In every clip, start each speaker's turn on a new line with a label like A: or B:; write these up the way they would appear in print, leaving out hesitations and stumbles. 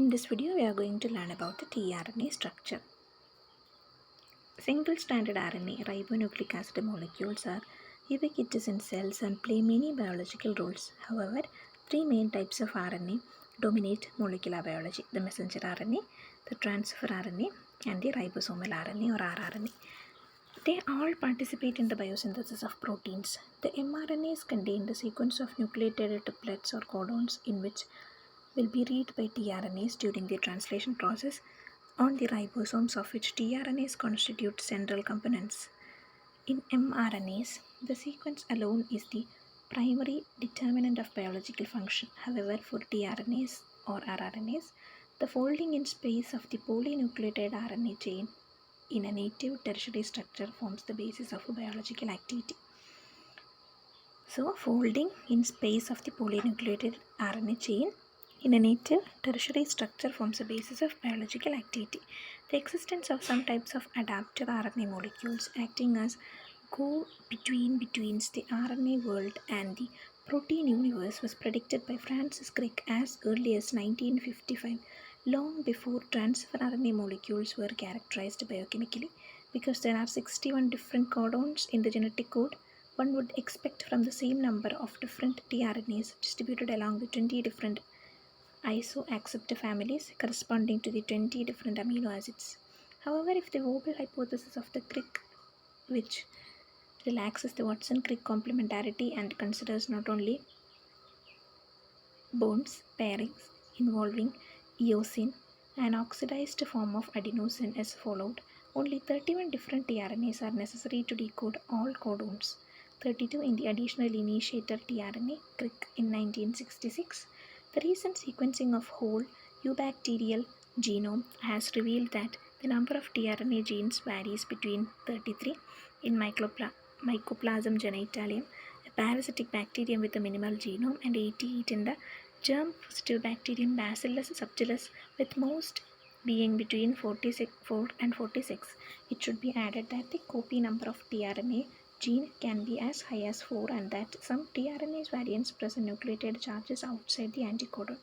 A: In this video, we are going to learn about the tRNA structure. Single-stranded RNA ribonucleic acid molecules are ubiquitous in cells and play many biological roles. However, three main types of RNA dominate molecular biology: the messenger RNA, the transfer RNA, and the ribosomal RNA or rRNA. They all participate in the biosynthesis of proteins. The mRNAs contain the sequence of nucleotide triplets or codons in which will be read by tRNAs during the translation process on the ribosomes, of which tRNAs constitute central components. In mRNAs, the sequence alone is the primary determinant of biological function. However, for tRNAs or rRNAs, the folding in space of the polynucleotide RNA chain in a native tertiary structure forms the basis of biological activity. So, folding in space of the polynucleotide RNA chain in a native tertiary structure forms a basis of biological activity. The existence of some types of adaptive RNA molecules acting as go-between between the RNA world and the protein universe was predicted by Francis Crick as early as 1955, long before transfer RNA molecules were characterized biochemically. Because there are 61 different codons in the genetic code, one would expect from the same number of different tRNAs distributed along the 20 different isoacceptor families corresponding to the 20 different amino acids. However, if the Wobble hypothesis of the Crick, which relaxes the Watson-Crick complementarity and considers not only bonds pairings involving eosine, an oxidized form of adenosine, is followed, only 31 different tRNAs are necessary to decode all codons. 32 in the additional initiator tRNA, Crick in 1966. The recent sequencing of whole eubacterial genome has revealed that the number of tRNA genes varies between 33 in Mycoplasma genitalium, a parasitic bacterium with a minimal genome, and 88 in the germ-positive bacterium Bacillus subtilis, with most being between 4 and 46. It should be added that the copy number of tRNA gene can be as high as 4 and that some tRNA variants present nucleotide charges outside the anticodon.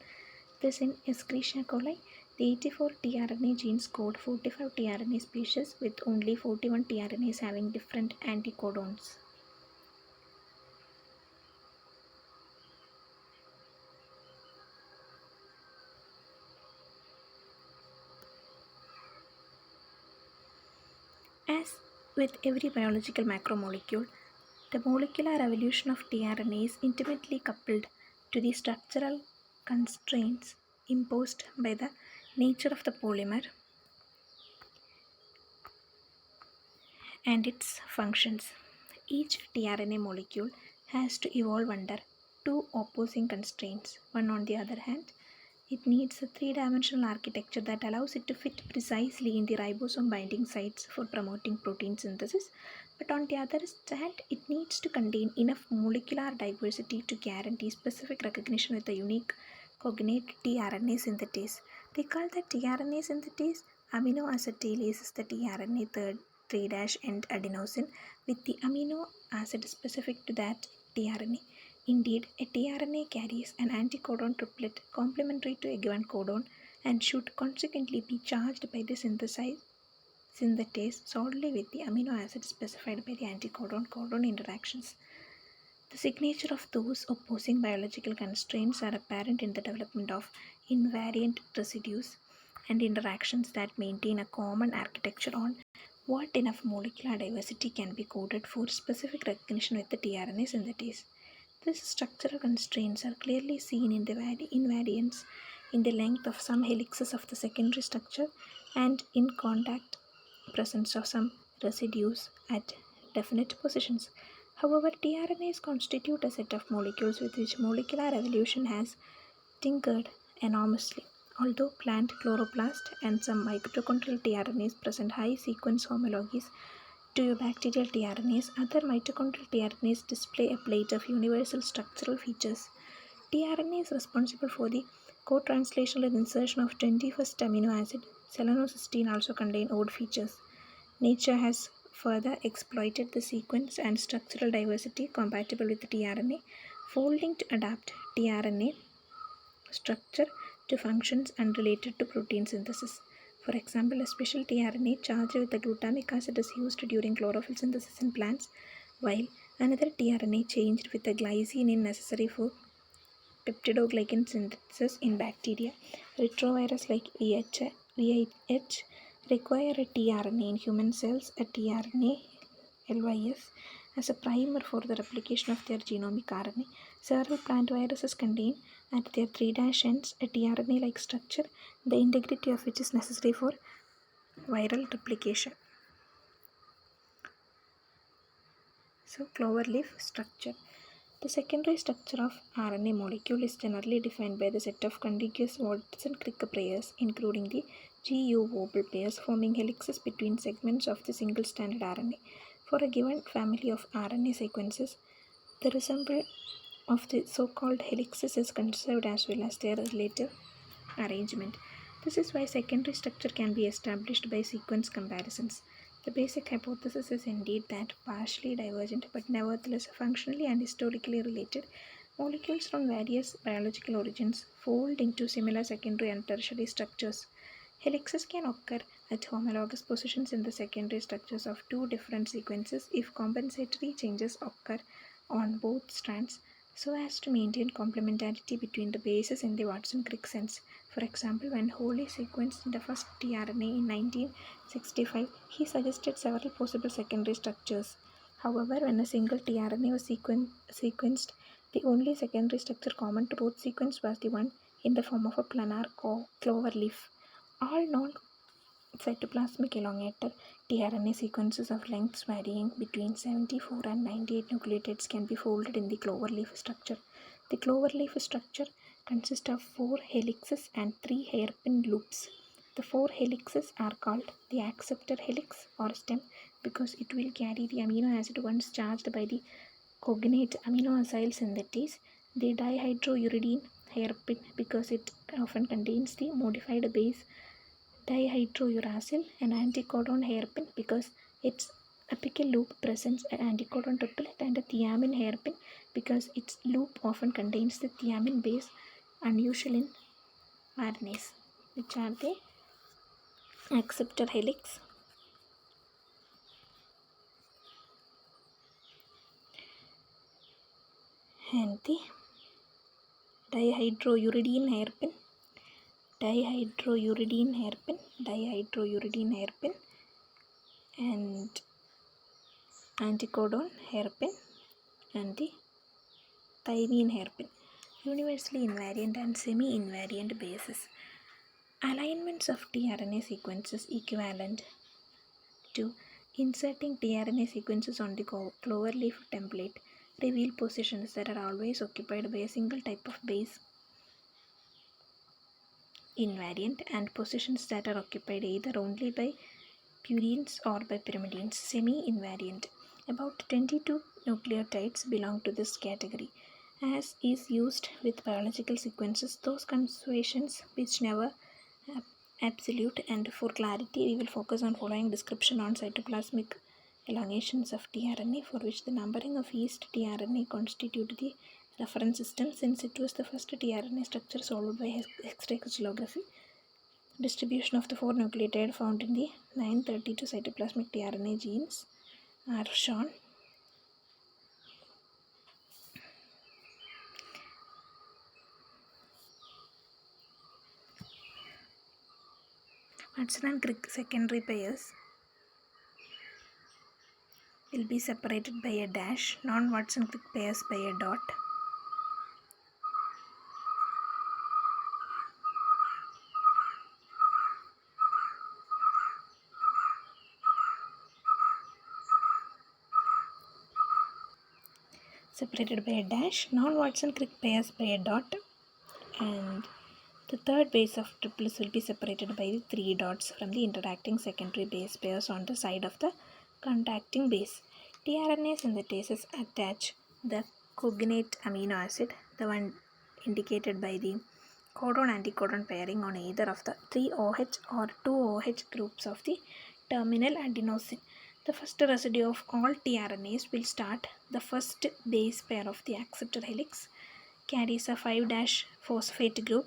A: This in Escherichia coli, the 84 tRNA genes code 45 tRNA species with only 41 tRNAs having different anticodons. As with every biological macromolecule, the molecular evolution of tRNA is intimately coupled to the structural constraints imposed by the nature of the polymer and its functions. Each tRNA molecule has to evolve under two opposing constraints. One, on the other hand, it needs a three-dimensional architecture that allows it to fit precisely in the ribosome binding sites for promoting protein synthesis. But on the other hand, it needs to contain enough molecular diversity to guarantee specific recognition with a unique cognate tRNA synthetase. They call that tRNA synthetase amino acetylase is the tRNA 3' end adenosine with the amino acid specific to that tRNA. Indeed, a tRNA carries an anticodon triplet complementary to a given codon and should consequently be charged by the synthetase solely with the amino acid specified by the anticodon-codon interactions. The signature of those opposing biological constraints are apparent in the development of invariant residues and interactions that maintain a common architecture on what enough molecular diversity can be coded for specific recognition with the tRNA synthetase. These structural constraints are clearly seen in the invariance in the length of some helices of the secondary structure and in contact presence of some residues at definite positions. However, tRNAs constitute a set of molecules with which molecular evolution has tinkered enormously. Although plant chloroplast and some mitochondrial tRNAs present high sequence homologies to bacterial tRNAs, other mitochondrial tRNAs display a plate of universal structural features. tRNA is responsible for the co-translational insertion of 21st amino acid. Selenocysteine also contain odd features. Nature has further exploited the sequence and structural diversity compatible with tRNA folding to adapt tRNA structure to functions unrelated to protein synthesis. For example, a special tRNA charged with the glutamic acid is used during chlorophyll synthesis in plants, while another tRNA changed with the glycine necessary for peptidoglycan synthesis in bacteria. Retrovirus like VIH require a tRNA in human cells, a tRNA LYS, as a primer for the replication of their genomic RNA. Several plant viruses contain at their 3' ends a tRNA-like structure, the integrity of which is necessary for viral replication. So, cloverleaf structure. The secondary structure of RNA molecule is generally defined by the set of contiguous Watson-Crick pairs, including the GU-Wobble pairs, forming helices between segments of the single-stranded RNA. For a given family of RNA sequences, the resemblance of the so-called helices is conserved as well as their relative arrangement. This is why secondary structure can be established by sequence comparisons. The basic hypothesis is indeed that partially divergent but nevertheless functionally and historically related molecules from various biological origins fold into similar secondary and tertiary structures. Helices can occur at homologous positions in the secondary structures of two different sequences if compensatory changes occur on both strands so as to maintain complementarity between the bases in the Watson-Crick sense. For example, when Holy sequenced the first tRNA in 1965, he suggested several possible secondary structures. However, when a single tRNA was sequenced, the only secondary structure common to both sequences was the one in the form of a planar clover leaf. All non-cytoplasmic elongated tRNA sequences of lengths varying between 74 and 98 nucleotides can be folded in the cloverleaf structure. The cloverleaf structure consists of 4 helices and 3 hairpin loops. The 4 helices are called the acceptor helix or stem because it will carry the amino acid once charged by the cognate aminoacyl synthetase. The dihydrouridine hairpin because it often contains the modified base dihydrouracil, and anticodon hairpin because its apical loop presents an anticodon triplet, and a thiamine hairpin because its loop often contains the thiamine base unusual in RNAs, which are the acceptor helix and the dihydrouridine hairpin, dihydrouridine hairpin, and anticodon hairpin, and the thymine hairpin. Universally invariant and semi-invariant bases. Alignments of tRNA sequences equivalent to inserting tRNA sequences on the cloverleaf template reveal positions that are always occupied by a single type of base invariant and positions that are occupied either only by purines or by pyrimidines semi-invariant. About 22 nucleotides belong to this category. As is used with biological sequences, those conservations which never absolute, and for clarity we will focus on following description on cytoplasmic elongations of tRNA, for which the numbering of each tRNA constitute the reference system since it was the first tRNA structure solved by X-ray crystallography. Distribution of the 4 nucleotide found in the 932 cytoplasmic tRNA genes are shown. Watson and Crick secondary pairs will be separated by a dash, non-Watson Crick pairs by a dot. Separated by a dash, non-Watson Crick pairs by a dot, and the third base of triplets will be separated by the 3 dots from the interacting secondary base pairs on the side of the contacting base. tRNA synthetases attach the cognate amino acid, the one indicated by the codon-anticodon pairing, on either of the 3-OH or 2-OH groups of the terminal adenosine. The first residue of all tRNAs will start the first base pair of the acceptor helix, carries a 5' phosphate group,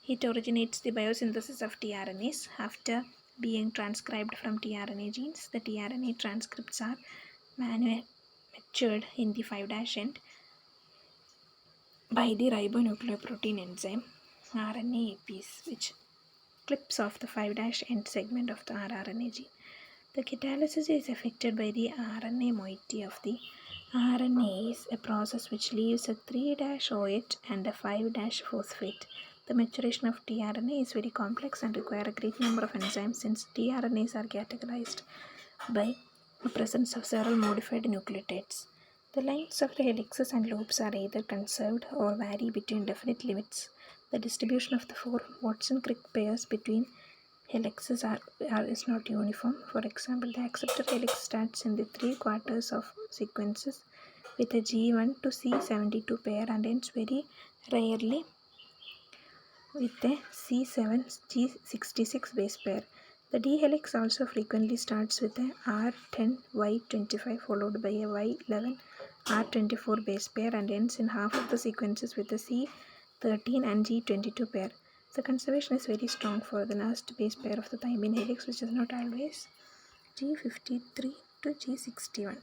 A: It originates the biosynthesis of tRNAs. After being transcribed from tRNA genes, the tRNA transcripts are manufactured in the 5' end by the ribonucleoprotein enzyme RNAPs, which clips off the 5' end segment of the rRNA gene. The catalysis is effected by the RNA moiety of the RNase, a process which leaves a 3' OH and a 5' phosphate. The maturation of tRNA is very complex and require a great number of enzymes since tRNAs are categorized by the presence of several modified nucleotides. The lengths of the helices and loops are either conserved or vary between definite limits. The distribution of the four Watson-Crick pairs between helices is not uniform. For example, the acceptor helix starts in the 3/4 of sequences with a G1 to C72 pair and ends very rarely with a C7 G66 base pair. The D helix also frequently starts with a R10 Y25 followed by a Y11 R24 base pair and ends in half of the sequences with a C13 and G22 pair. The conservation is very strong for the last base pair of the thymine helix, which is not always G53 to G61.